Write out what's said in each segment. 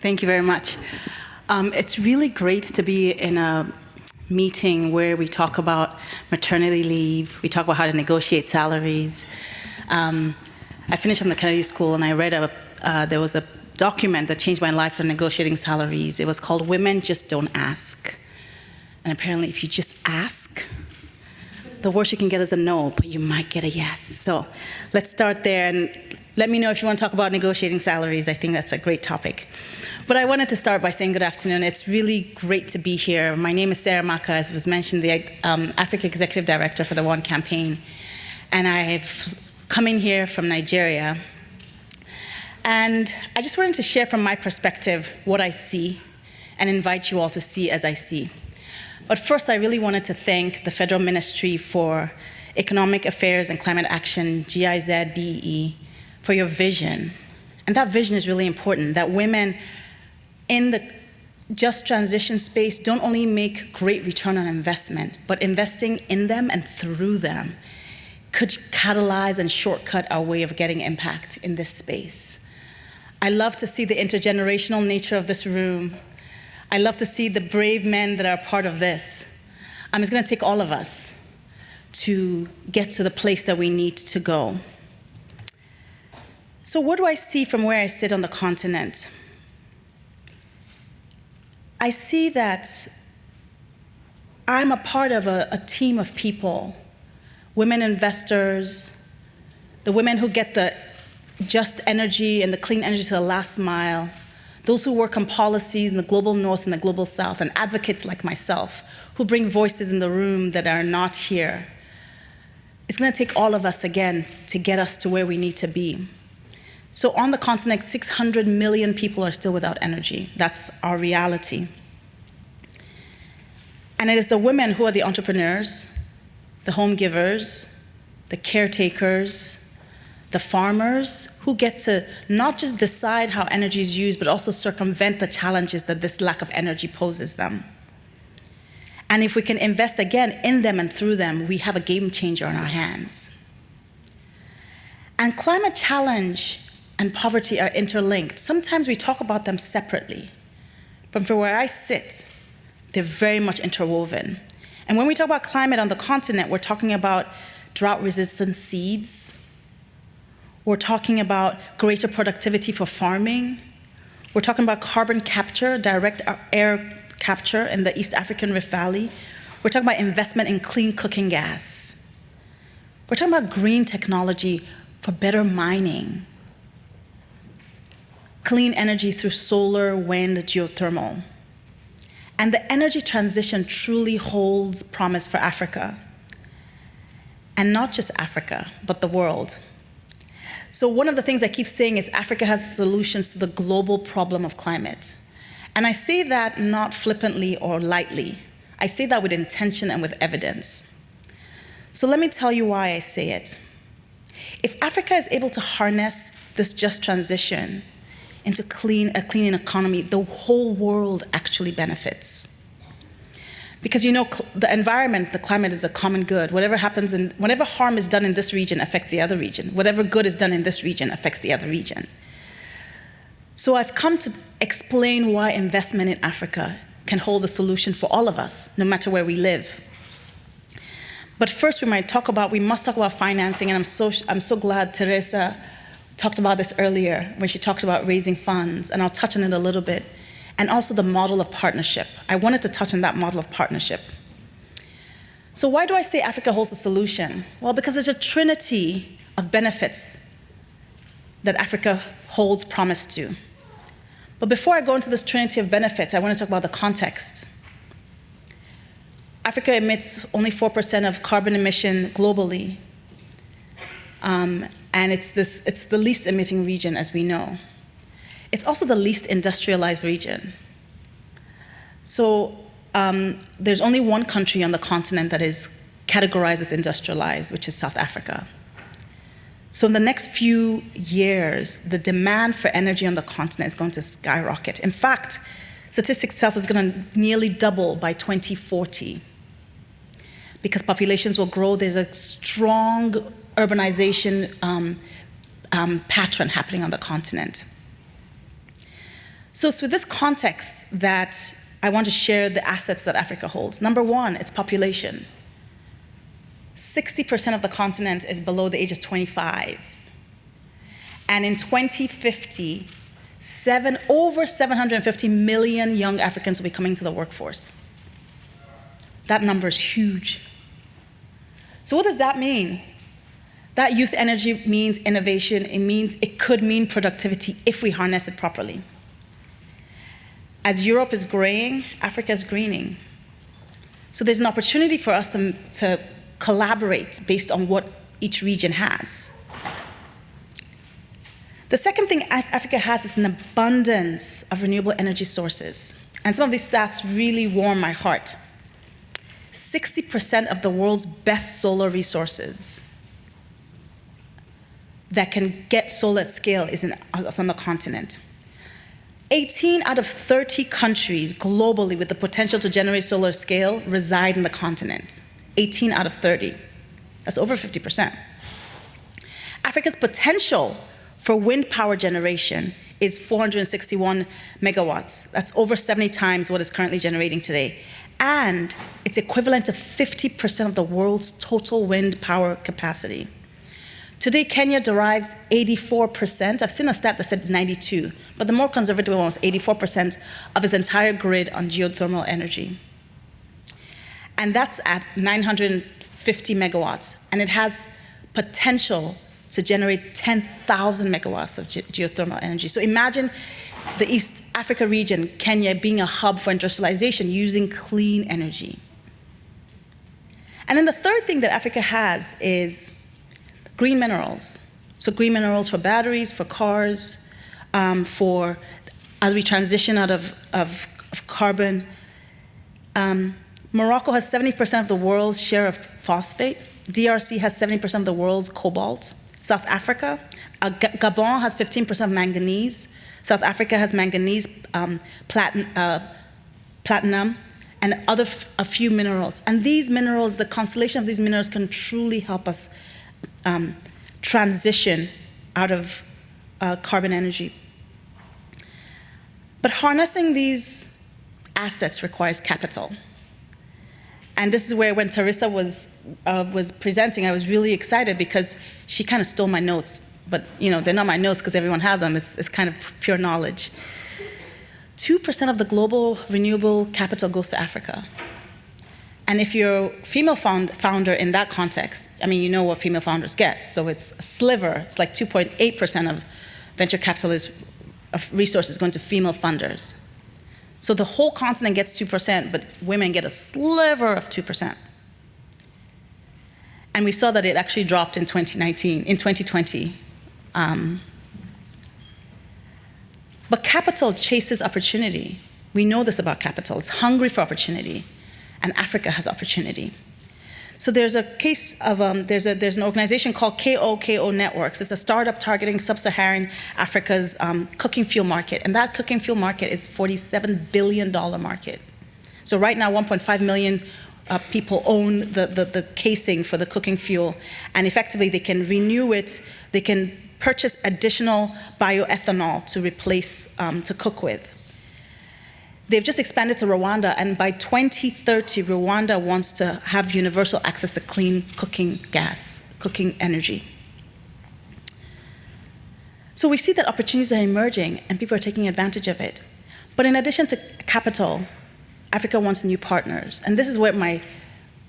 Thank you very much. It's really great to be in a meeting where we talk about maternity leave, we talk about how to negotiate salaries. I finished from the Kennedy School and I read there was a document that changed my life on negotiating salaries. It was called Women Just Don't Ask. And apparently if you just ask, the worst you can get is a no, but you might get a yes. So let's start there and let me know if you want to talk about negotiating salaries. I think that's a great topic. But I wanted to start by saying good afternoon. It's really great to be here. My name is Serah Makka, as was mentioned, the Africa Executive Director for the One Campaign. And I've come in here from Nigeria. And I just wanted to share from my perspective what I see and invite you all to see as I see. But first, I really wanted to thank the Federal Ministry for Economic Affairs and Climate Action, GIZ, BEE, for your vision. And that vision is really important, that women in the just transition space don't only make great return on investment, but investing in them and through them could catalyze and shortcut our way of getting impact in this space. I love to see the intergenerational nature of this room. I love to see the brave men that are part of this. It's going to take all of us to get to the place that we need to go. So what do I see from where I sit on the continent? I see that I'm a part of a team of people, women investors, the women who get the just energy and the clean energy to the last mile, those who work on policies in the global north and the global south, and advocates like myself who bring voices in the room that are not here. It's going to take all of us again to get us to where we need to be. So on the continent, 600 million people are still without energy. That's our reality. And it is the women who are the entrepreneurs, the home givers, the caretakers, the farmers, who get to not just decide how energy is used, but also circumvent the challenges that this lack of energy poses them. And if we can invest again in them and through them, we have a game changer on our hands. And climate challenge and poverty are interlinked. Sometimes we talk about them separately, but from where I sit, they're very much interwoven. And when we talk about climate on the continent, we're talking about drought-resistant seeds. We're talking about greater productivity for farming. We're talking about carbon capture, direct air capture in the East African Rift Valley. We're talking about investment in clean cooking gas. We're talking about green technology for better mining, clean energy through solar, wind, geothermal. And the energy transition truly holds promise for Africa. And not just Africa, but the world. So one of the things I keep saying is Africa has solutions to the global problem of climate. And I say that not flippantly or lightly. I say that with intention and with evidence. So let me tell you why I say it. If Africa is able to harness this just transition into a clean economy, the whole world actually benefits. Because the environment, the climate is a common good. Whatever harm is done in this region affects the other region. Whatever good is done in this region affects the other region. So I've come to explain why investment in Africa can hold a solution for all of us, no matter where we live. But first we must talk about financing, and I'm so glad Teresa talked about this earlier when she talked about raising funds, and I'll touch on it a little bit. And also the model of partnership. I wanted to touch on that model of partnership. So why do I say Africa holds a solution? Well, because there's a trinity of benefits that Africa holds promise to. But before I go into this trinity of benefits, I want to talk about the context. Africa emits only 4% of carbon emission globally. And it's the least emitting region, as we know. It's also the least industrialized region. So there's only one country on the continent that is categorized as industrialized, which is South Africa. So in the next few years, the demand for energy on the continent is going to skyrocket. In fact, statistics tell us it's going to nearly double by 2040. Because populations will grow, there's a strong urbanization pattern happening on the continent. So it's with this context that I want to share the assets that Africa holds. Number one, its population. 60% of the continent is below the age of 25. And in 2050, over 750 million young Africans will be coming to the workforce. That number is huge. So what does that mean? That youth energy means innovation. It could mean productivity if we harness it properly. As Europe is graying, Africa is greening. So there's an opportunity for us to collaborate based on what each region has. The second thing Africa has is an abundance of renewable energy sources. And some of these stats really warm my heart. 60% of the world's best solar resources that can get solar at scale is on the continent. 18 out of 30 countries globally with the potential to generate solar scale reside in the continent. 18 out of 30. That's over 50%. Africa's potential for wind power generation is 461 megawatts. That's over 70 times what it's currently generating today. And it's equivalent to 50% of the world's total wind power capacity. Today, Kenya derives 84%. I've seen a stat that said 92, but the more conservative one was 84% of its entire grid on geothermal energy. And that's at 950 megawatts. And it has potential to generate 10,000 megawatts of geothermal energy. So imagine the East Africa region, Kenya, being a hub for industrialization using clean energy. And then the third thing that Africa has is green minerals. So green minerals for batteries, for cars, as we transition out of carbon. Morocco has 70% of the world's share of phosphate. DRC has 70% of the world's cobalt. South Africa, Gabon has 15% of manganese. South Africa has manganese, platinum, and a few minerals. And these minerals, the constellation of these minerals can truly help us transition out of carbon energy. But harnessing these assets requires capital. And this is where when Teresa was presenting, I was really excited because she kind of stole my notes. But they're not my notes because everyone has them. It's kind of pure knowledge. 2% of the global renewable capital goes to Africa. And if you're a female founder in that context, you know what female founders get. So it's a sliver. It's like 2.8% of venture capital of resources going to female funders. So the whole continent gets 2%, but women get a sliver of 2%. And we saw that it actually dropped in 2020. But capital chases opportunity. We know this about capital. It's hungry for opportunity. And Africa has opportunity. So there's a case of, there's an organization called KO Networks. It's a startup targeting sub-Saharan Africa's cooking fuel market. And that cooking fuel market is $47 billion market. So right now, 1.5 million people own the casing for the cooking fuel. And effectively, they can renew it. They can purchase additional bioethanol to replace, to cook with. They've just expanded to Rwanda, and by 2030, Rwanda wants to have universal access to clean cooking gas, cooking energy. So we see that opportunities are emerging, and people are taking advantage of it. But in addition to capital, Africa wants new partners. And this is where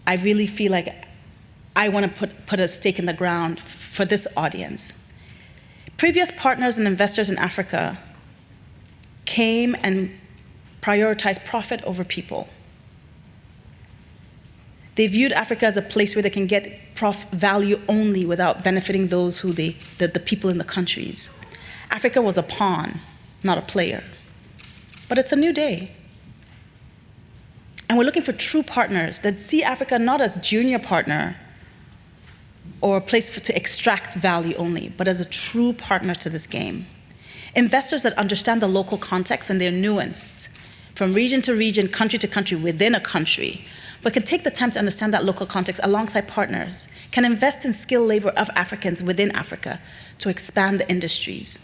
I really feel like I want to put a stake in the ground for this audience. Previous partners and investors in Africa came and prioritize profit over people. They viewed Africa as a place where they can get value only without benefiting those the people in the countries. Africa was a pawn, not a player. But it's a new day. And we're looking for true partners that see Africa not as junior partner or a place to extract value only, but as a true partner to this game. Investors that understand the local context and they're nuanced, from region to region, country to country, within a country, but can take the time to understand that local context alongside partners, can invest in skilled labor of Africans within Africa to expand the industries.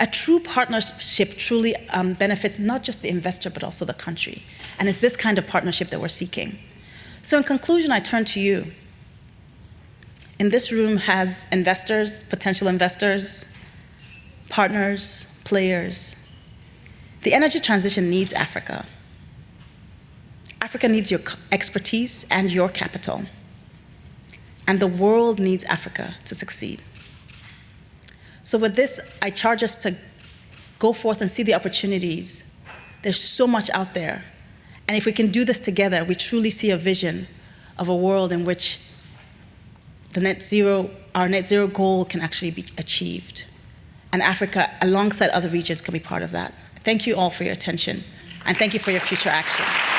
A true partnership truly benefits not just the investor, but also the country. And it's this kind of partnership that we're seeking. So in conclusion, I turn to you. In this room has investors, potential investors, partners, players. The energy transition needs Africa. Africa needs your expertise and your capital. And the world needs Africa to succeed. So with this, I charge us to go forth and see the opportunities. There's so much out there. And if we can do this together, we truly see a vision of a world in which our net zero goal can actually be achieved. And Africa, alongside other regions, can be part of that. Thank you all for your attention, and thank you for your future action.